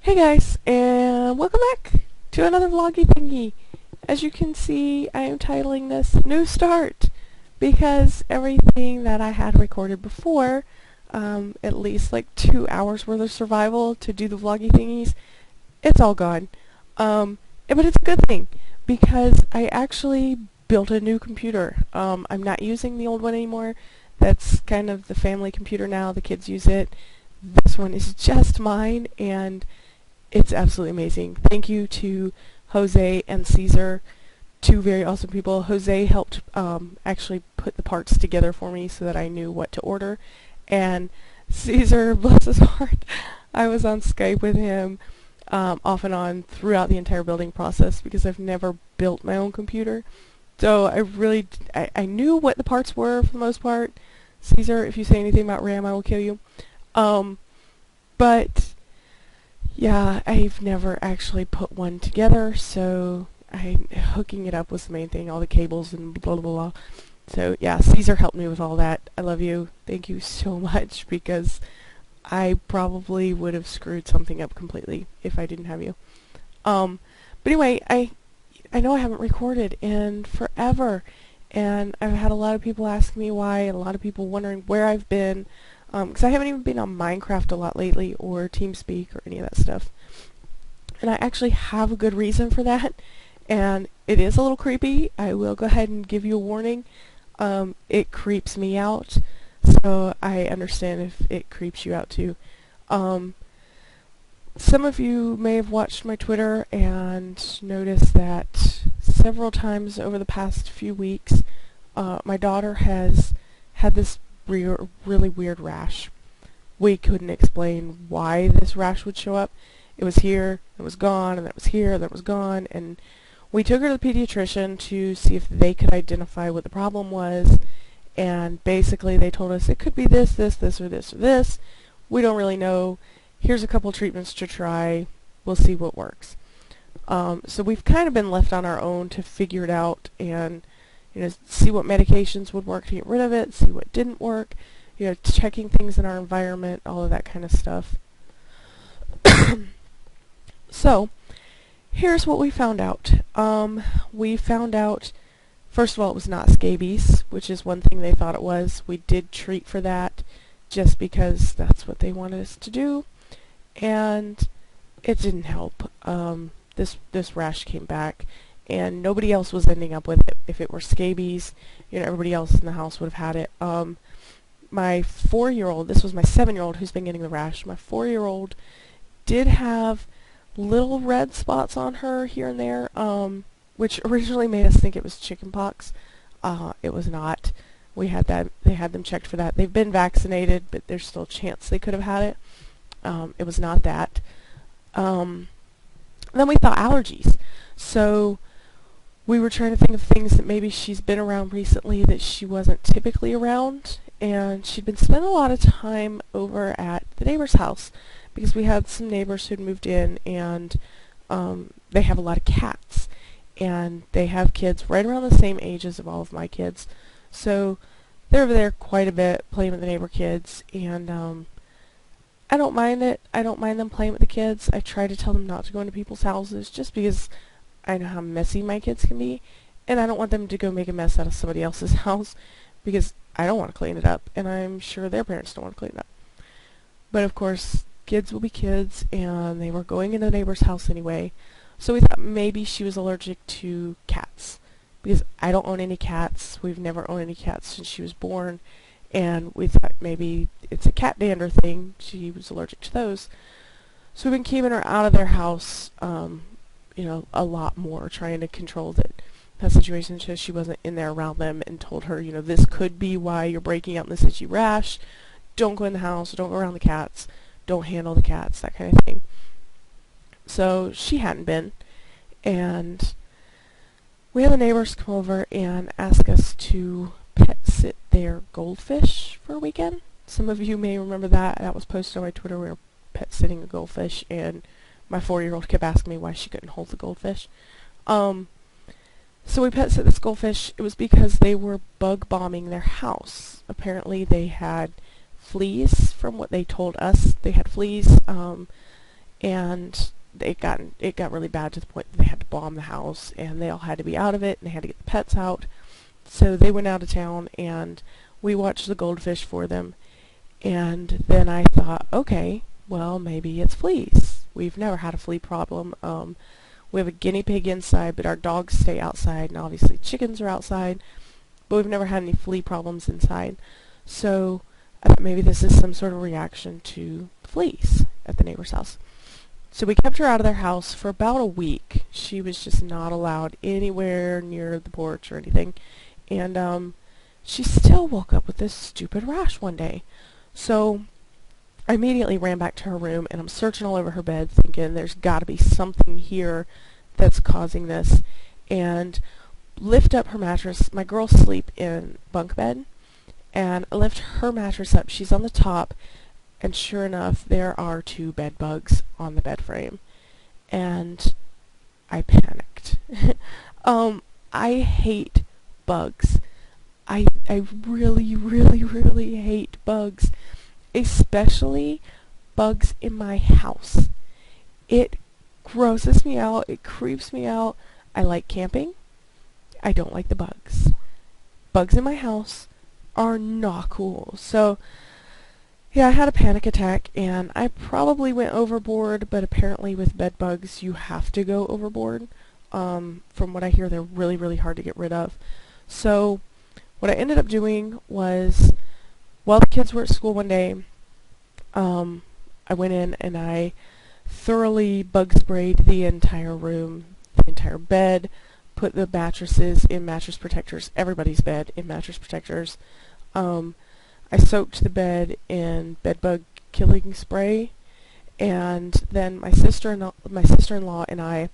Hey guys, and welcome back to another Vloggy Thingy. As you can see, I am titling this New Start because everything that I had recorded before, at least like 2 hours worth of survival to do the Vloggy Thingies, it's all gone. But it's a good thing because I actually built a new computer. I'm not using the old one anymore. That's kind of the family computer now. The kids use it. This one is just mine, and it's absolutely amazing. Thank you to Jose and Caesar, two very awesome people. Jose helped actually put the parts together for me so that I knew what to order. And Caesar, bless his heart, I was on Skype with him off and on throughout the entire building process because I've never built my own computer. So I knew what the parts were for the most part. Caesar, if you say anything about RAM, I will kill you. But yeah, I've never actually put one together, so hooking it up was the main thing, all the cables and blah blah blah. So yeah, Caesar helped me with all that. I love you. Thank you so much because I probably would have screwed something up completely if I didn't have you. But anyway, I know I haven't recorded in forever, and I've had a lot of people ask me why, and a lot of people wondering where I've been. Because I haven't even been on Minecraft a lot lately, or TeamSpeak, or any of that stuff. And I actually have a good reason for that, and it is a little creepy. I will go ahead and give you a warning. It creeps me out, so I understand if it creeps you out too. Some of you may have watched my Twitter and noticed that several times over the past few weeks, my daughter has had this really weird rash. We couldn't explain why this rash would show up. It was here, it was gone, and that was here, that was gone, and we took her to the pediatrician to see if they could identify what the problem was, and basically they told us it could be this, this, this, or this, or this. We don't really know. Here's a couple treatments to try. We'll see what works. So we've kind of been left on our own to figure it out and see what medications would work to get rid of it, see what didn't work, checking things in our environment, all of that kind of stuff. So, here's what we found out. We found out, first of all, it was not scabies, which is one thing they thought it was. We did treat for that, just because that's what they wanted us to do, and it didn't help. This rash came back, and nobody else was ending up with it. If it were scabies, everybody else in the house would have had it. My 4-year-old, this was my 7-year-old who's been getting the rash, my 4-year-old did have little red spots on her here and there, which originally made us think it was chickenpox. It was not. They had them checked for that. They've been vaccinated, but there's still a chance they could have had it. It was not that. Then we thought allergies. So we were trying to think of things that maybe she's been around recently that she wasn't typically around, and she'd been spending a lot of time over at the neighbor's house because we had some neighbors who'd moved in, and they have a lot of cats, and they have kids right around the same ages of all of my kids, so they're over there quite a bit playing with the neighbor kids, and I don't mind it. I don't mind them playing with the kids. I try to tell them not to go into people's houses just because I know how messy my kids can be, and I don't want them to go make a mess out of somebody else's house because I don't want to clean it up, and I'm sure their parents don't want to clean it up. But of course, kids will be kids, and they were going into the neighbor's house anyway, so we thought maybe she was allergic to cats, because I don't own any cats. We've never owned any cats since she was born, and we thought maybe it's a cat dander thing. She was allergic to those. So we've been keeping her out of their house, a lot more, trying to control that situation so she wasn't in there around them, and told her, this could be why you're breaking out in this itchy rash. Don't go in the house, don't go around the cats, don't handle the cats, that kind of thing. So she hadn't been, and we had the neighbors come over and ask us to pet sit their goldfish for a weekend. Some of you may remember that. That was posted on my Twitter. We were pet sitting a goldfish, and my 4-year-old kept asking me why she couldn't hold the goldfish. So we pet sit this goldfish. It was because they were bug bombing their house. Apparently they had fleas, from what they told us. They had fleas, and it got really bad to the point that they had to bomb the house, and they all had to be out of it, and they had to get the pets out. So they went out of town, and we watched the goldfish for them. And then I thought, okay, well, maybe it's fleas. We've never had a flea problem. We have a guinea pig inside, but our dogs stay outside, and obviously chickens are outside, but we've never had any flea problems inside. So I thought maybe this is some sort of reaction to fleas at the neighbor's house. So we kept her out of their house for about a week. She was just not allowed anywhere near the porch or anything. And she still woke up with this stupid rash one day. So I immediately ran back to her room, and I'm searching all over her bed thinking there's got to be something here that's causing this. And lift up her mattress. My girls sleep in bunk bed. And I lift her mattress up. She's on the top. And sure enough, there are 2 bed bugs on the bed frame. And I panicked. I hate bugs. I really, really, really hate bugs. Especially bugs in my house. It grosses me out. It creeps me out. I like camping. I don't like the bugs. Bugs in my house are not cool. So yeah, I had a panic attack, and I probably went overboard, but apparently with bed bugs you have to go overboard. From what I hear, they're really, really hard to get rid of. So what I ended up doing was, while the kids were at school one day, I went in and I thoroughly bug sprayed the entire room, the entire bed, put the mattresses in mattress protectors, everybody's bed in mattress protectors. I soaked the bed in bedbug killing spray, and then my sister-in-law and I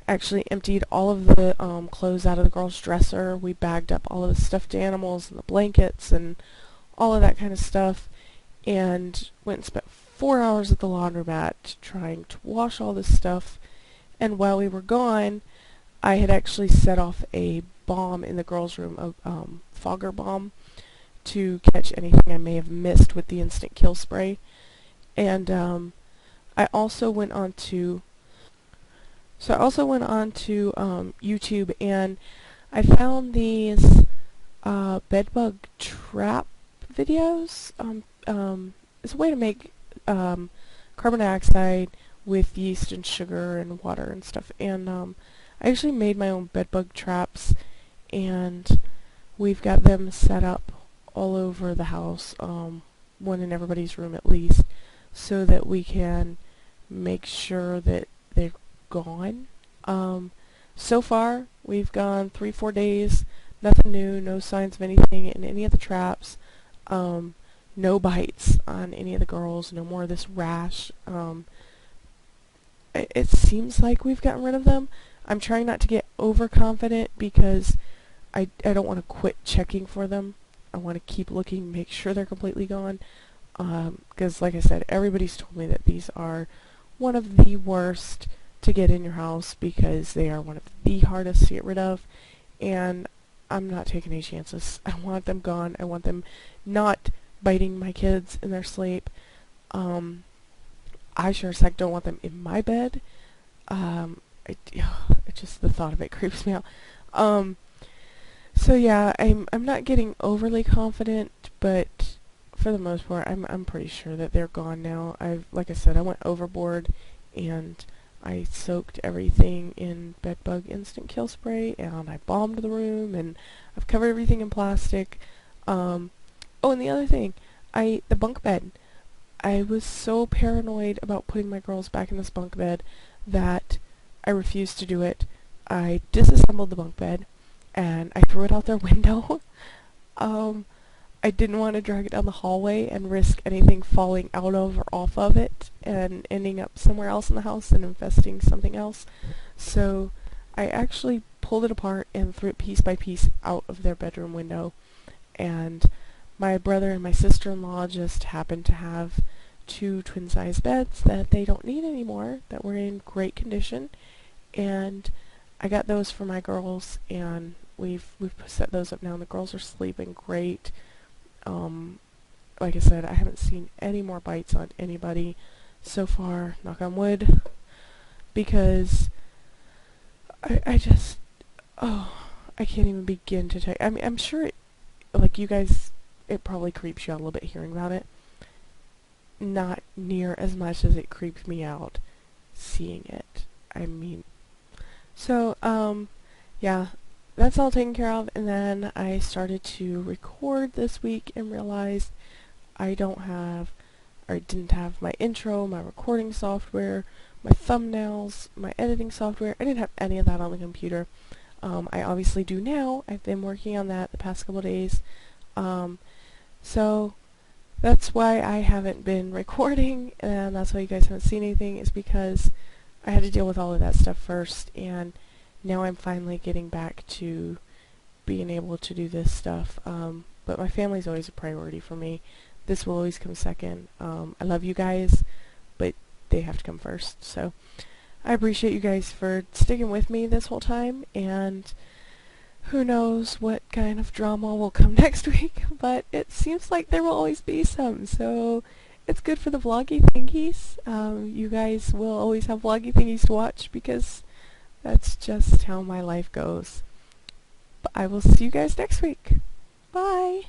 actually emptied all of the clothes out of the girls' dresser. We bagged up all of the stuffed animals and the blankets and all of that kind of stuff, and went and spent 4 hours at the laundromat trying to wash all this stuff. And while we were gone, I had actually set off a bomb in the girls' room, a fogger bomb, to catch anything I may have missed with the instant kill spray. And I also went on to YouTube, and I found these bedbug trap videos. It's a way to make carbon dioxide with yeast and sugar and water and stuff. And I actually made my own bedbug traps, and we've got them set up all over the house, one in everybody's room at least, so that we can make sure that they're gone. So far, we've gone 3-4 days, nothing new, no signs of anything in any of the traps, no bites on any of the girls, no more of this rash. It seems like we've gotten rid of them. I'm trying not to get overconfident because I don't want to quit checking for them. I want to keep looking, make sure they're completely gone. Because like I said, everybody's told me that these are one of the worst to get in your house because they are one of the hardest to get rid of. And I'm not taking any chances. I want them gone. I want them not biting my kids in their sleep. I sure as heck don't want them in my bed. Just the thought of it creeps me out. So yeah, I'm not getting overly confident, but for the most part, I'm pretty sure that they're gone now. Like I said, I went overboard, and I soaked everything in bedbug instant kill spray, and I bombed the room, and I've covered everything in plastic. Oh, and the other thing, the bunk bed. I was so paranoid about putting my girls back in this bunk bed that I refused to do it. I disassembled the bunk bed, and I threw it out their window. I didn't want to drag it down the hallway and risk anything falling out of or off of it and ending up somewhere else in the house and infesting something else. So I actually pulled it apart and threw it piece by piece out of their bedroom window. And my brother and my sister-in-law just happened to have 2 twin-size beds that they don't need anymore, that were in great condition. And I got those for my girls, and we've set those up now, and the girls are sleeping great. Like I said, I haven't seen any more bites on anybody, so far, knock on wood, because I just, oh, I can't even begin to tell you. I mean, I'm sure like you guys, it probably creeps you out a little bit hearing about it. Not near as much as it creeped me out seeing it. I mean, so, yeah, that's all taken care of, and then I started to record this week and realized I don't have, or I didn't have my intro, my recording software, my thumbnails, my editing software. I didn't have any of that on the computer. I obviously do now. I've been working on that the past couple days. So that's why I haven't been recording, and that's why you guys haven't seen anything, is because I had to deal with all of that stuff first, and now I'm finally getting back to being able to do this stuff. But my family's always a priority for me. This will always come second. I love you guys, but they have to come first. So I appreciate you guys for sticking with me this whole time, and who knows what kind of drama will come next week, but it seems like there will always be some, so it's good for the vloggy thingies. You guys will always have vloggy thingies to watch, because that's just how my life goes. But I will see you guys next week. Bye!